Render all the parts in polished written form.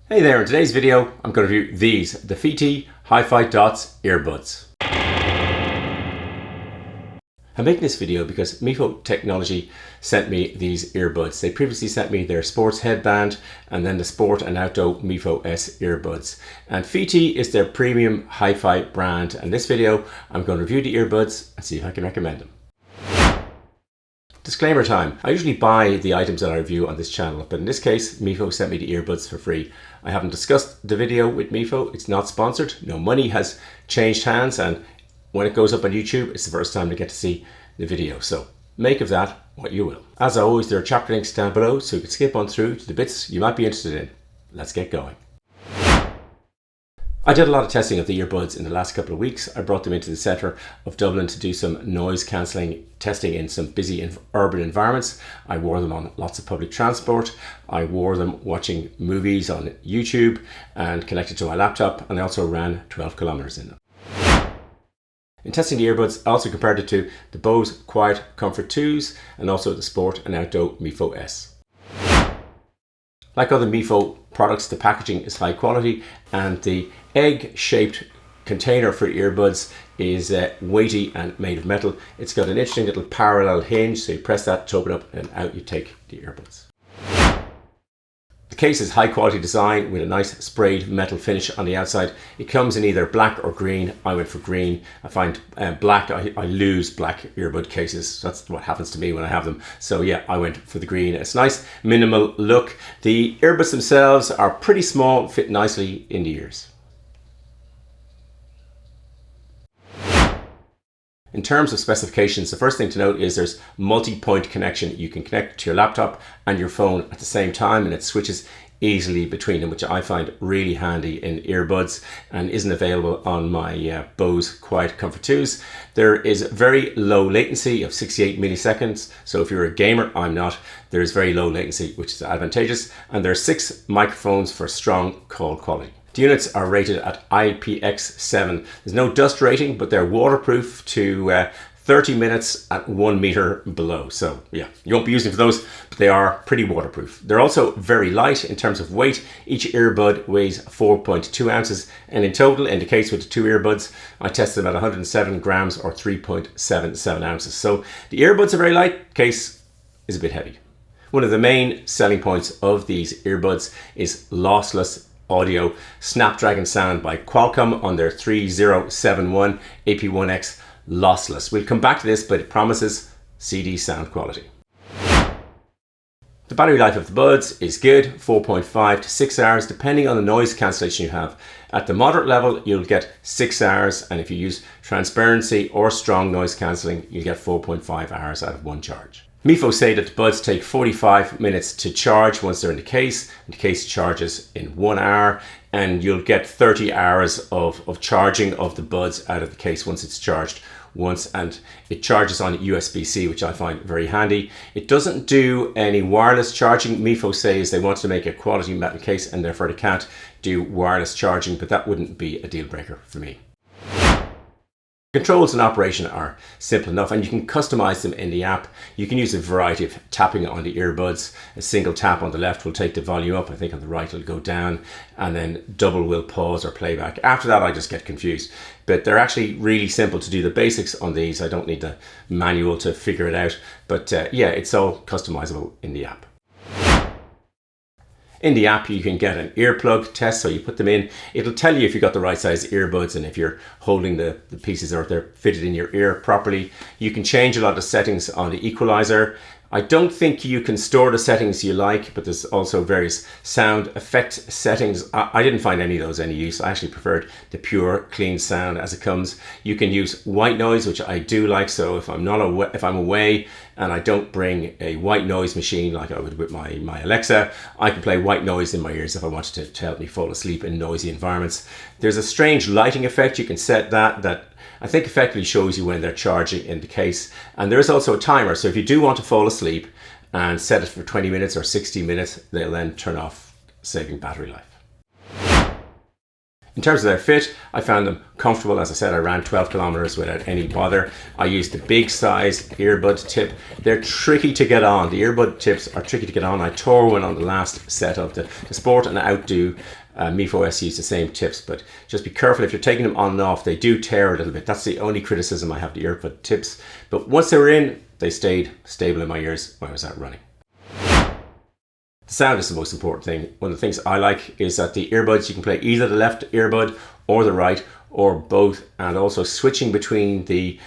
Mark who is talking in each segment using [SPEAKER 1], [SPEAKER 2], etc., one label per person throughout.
[SPEAKER 1] Hey there, in today's video I'm going to review these, the FiiTii HiFiDots Earbuds. I'm making this video because Mifo Technology sent me these earbuds. They previously sent me their sports headband and then the Sport and Outdo Mifo S earbuds. And FiiTii is their premium hi-fi brand, and in this video I'm going to review the earbuds and see if I can recommend them. Disclaimer time. I usually buy the items that I review on this channel, but in this case Mifo sent me the earbuds for free. I haven't discussed the video with Mifo, it's not sponsored, no money has changed hands, and when it goes up on YouTube it's the first time to get to see the video, so make of that what you will. As always, there are chapter links down below so you can skip on through to the bits you might be interested in. Let's get going. I did a lot of testing of the earbuds in the last couple of weeks. I brought them into the centre of Dublin to do some noise cancelling testing in some busy urban environments. I wore them on lots of public transport. I wore them watching movies on YouTube and connected to my laptop, and I also ran 12 kilometres in them. In testing the earbuds, I also compared it to the Bose Quiet Comfort 2s and also the Sport and Outdo Mifo S. Like other Mifo products, the packaging is high quality and the egg-shaped container for earbuds is weighty and made of metal. It's got an interesting little parallel hinge, so you press that to open up and out you take the earbuds. The case is high quality design with a nice sprayed metal finish on the outside. It comes in either black or green. I went for green. I find black, I lose black earbud cases. That's what happens to me when I have them. So yeah, I went for the green. It's nice, minimal look. The earbuds themselves are pretty small, fit nicely in the ears. In terms of specifications, the first thing to note is there's multi-point connection. You can connect to your laptop and your phone at the same time, and it switches easily between them, which I find really handy in earbuds and isn't available on my Bose Quiet Comfort 2s. There is very low latency of 68 milliseconds. So if you're a gamer, I'm not, there is very low latency, which is advantageous. And there are 6 microphones for strong call quality. The units are rated at IPX7. There's no dust rating, but they're waterproof to 30 minutes at 1 meter below. So yeah, you won't be using for those, but they are pretty waterproof. They're also very light in terms of weight. Each earbud weighs 4.2 ounces, and in total, in the case with the 2 earbuds, I tested them at 107 grams or 3.77 ounces. So the earbuds are very light, case is a bit heavy. One of the main selling points of these earbuds is lossless audio Snapdragon sound by Qualcomm on their 3071 AP1X lossless. We'll come back to this, but it promises CD sound quality. The battery life of the buds is good, 4.5 to 6 hours, depending on the noise cancellation you have. At the moderate level, you'll get 6 hours, and if you use transparency or strong noise cancelling, you'll get 4.5 hours out of one charge. Mifo say that the buds take 45 minutes to charge once they're in the case, and the case charges in 1 hour, and you'll get 30 hours of charging of the buds out of the case once it's charged once, and it charges on USB-C, which I find very handy. It doesn't do any wireless charging. Mifo says they want to make a quality metal case and therefore they can't do wireless charging, but that wouldn't be a deal breaker for me. Controls and operation are simple enough, and you can customize them in the app. You can use a variety of tapping on the earbuds. A single tap on the left will take the volume up. I think on the right it'll go down, and then double will pause or playback. After that I just get confused, but they're actually really simple to do the basics on these. I don't need the manual to figure it out, but yeah, it's all customizable in the app. In the app, you can get an earplug test, so you put them in. It'll tell you if you've got the right size earbuds and if you're holding the pieces or if they're fitted in your ear properly. You can change a lot of settings on the equalizer. I don't think you can store the settings you like, but there's also various sound effect settings. I didn't find any of those any use. I actually preferred the pure clean sound as it comes. You can use white noise, which I do like. So if I'm away and I don't bring a white noise machine like I would with my Alexa, I can play white noise in my ears if I wanted to help me fall asleep in noisy environments. There's a strange lighting effect. You can set that I think effectively shows you when they're charging in the case. And there is also a timer, so if you do want to fall asleep and set it for 20 minutes or 60 minutes, they'll then turn off, saving battery life. In terms of their fit, I found them comfortable. As I said, I ran 12 kilometers without any bother. I used the big size earbud tip. They're tricky to get on. The earbud tips are tricky to get on. I tore one on the last set of the Sport and Outdo Mifo S use the same tips, but just be careful if you're taking them on and off. They do tear a little bit. That's the only criticism I have the earbud tips. But once they were in, they stayed stable in my ears when I was out running. The sound is the most important thing. One of the things I like is that the earbuds, you can play either the left earbud or the right or both, and also switching between the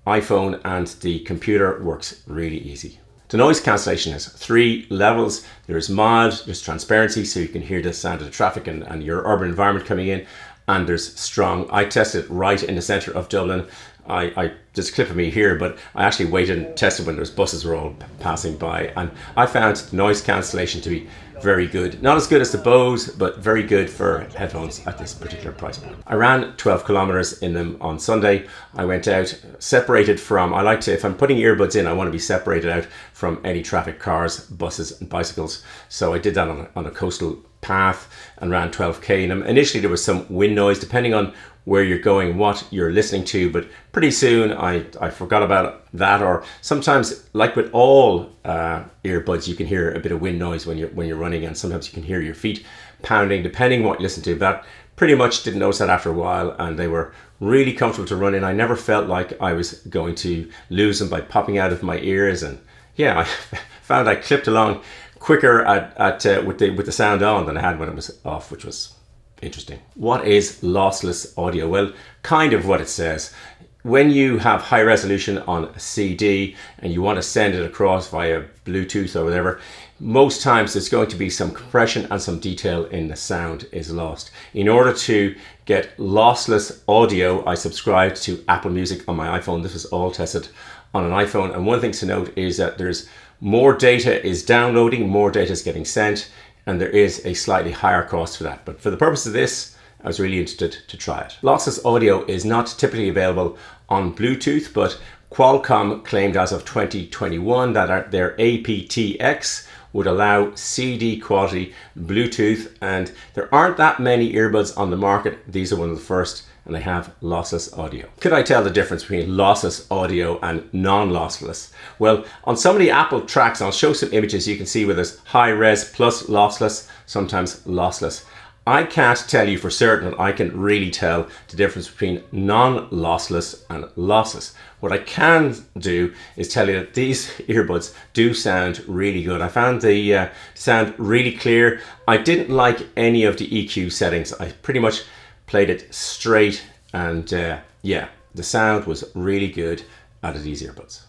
[SPEAKER 1] iPhone and the computer works really easy. The noise cancellation has 3 levels. There's mild, there's transparency, so you can hear the sound of the traffic and your urban environment coming in, and there's strong. I tested it right in the center of Dublin. There's a clip of me here, but I actually waited and tested when those buses were all passing by, and I found the noise cancellation to be very good. Not as good as the Bose, but very good for headphones at this particular price point. I ran 12 kilometers in them on Sunday. I went out separated from, I like to, if I'm putting earbuds in, I want to be separated out from any traffic, cars, buses and bicycles. So I did that on a coastal path and ran 12k. And initially there was some wind noise depending on where you're going, what you're listening to, but pretty soon I forgot about that. Or sometimes, like with all earbuds, you can hear a bit of wind noise when you're running, and sometimes you can hear your feet pounding depending on what you listen to. That pretty much didn't notice that after a while, and they were really comfortable to run in. I never felt like I was going to lose them by popping out of my ears, and yeah, I found I clipped along quicker with the sound on than I had when it was off, which was interesting. What is lossless audio? Well, kind of what it says. When you have high resolution on a CD and you want to send it across via Bluetooth or whatever, most times there's going to be some compression and some detail in the sound is lost. In order to get lossless audio, I subscribed to Apple Music on my iPhone. This was all tested on an iPhone, and one thing to note is that there's more data is downloading, more data is getting sent, and there is a slightly higher cost for that. But for the purpose of this, I was really interested to try it. Lossless audio is not typically available on Bluetooth, but Qualcomm claimed as of 2021 that their aptX would allow CD quality Bluetooth, and there aren't that many earbuds on the market. These are one of the first, and they have lossless audio. Could I tell the difference between lossless audio and non-lossless? Well, on some of the Apple tracks, I'll show some images you can see where there's high res plus lossless, sometimes lossless. I can't tell you for certain. I can really tell the difference between non-lossless and lossless. What I can do is tell you that these earbuds do sound really good. I found the sound really clear. I didn't like any of the EQ settings. I pretty much played it straight, and yeah, the sound was really good out of these earbuds.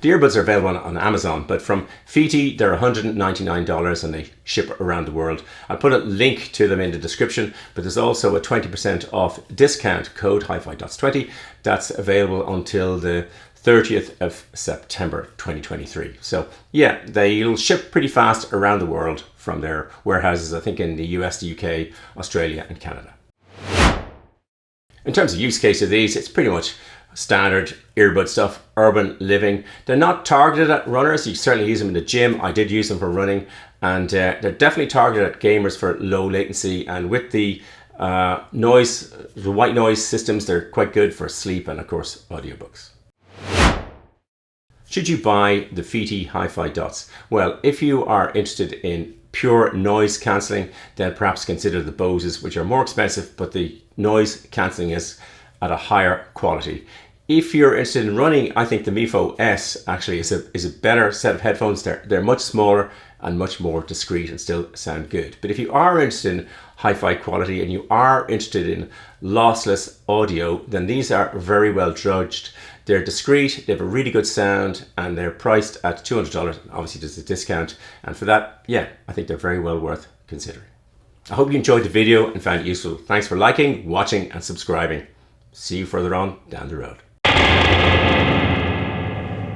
[SPEAKER 1] The earbuds are available on Amazon, but from FiiTii, they're $199 and they ship around the world. I'll put a link to them in the description, but there's also a 20% off discount code HiFiDots20 that's available until the 30th of September 2023. So yeah, they'll ship pretty fast around the world from their warehouses, I think in the US, the UK, Australia and Canada. In terms of use case of these, it's pretty much standard earbud stuff, urban living. They're not targeted at runners. You certainly use them in the gym. I did use them for running, and they're definitely targeted at gamers for low latency. And with the noise, the white noise systems, they're quite good for sleep and of course audiobooks. Should you buy the FiiTii HiFiDots? Well, if you are interested in pure noise cancelling, then perhaps consider the Boses, which are more expensive, but the noise cancelling is at a higher quality. If you're interested in running, I think the Mifo S actually is a better set of headphones. They're much smaller and much more discreet and still sound good. But if you are interested in hi-fi quality and you are interested in lossless audio, then these are very well judged. They're discreet, they have a really good sound, and they're priced at $200. Obviously there's a discount, and for that, yeah, I think they're very well worth considering. I hope you enjoyed the video and found it useful. Thanks for liking, watching and subscribing. See you further on down the road.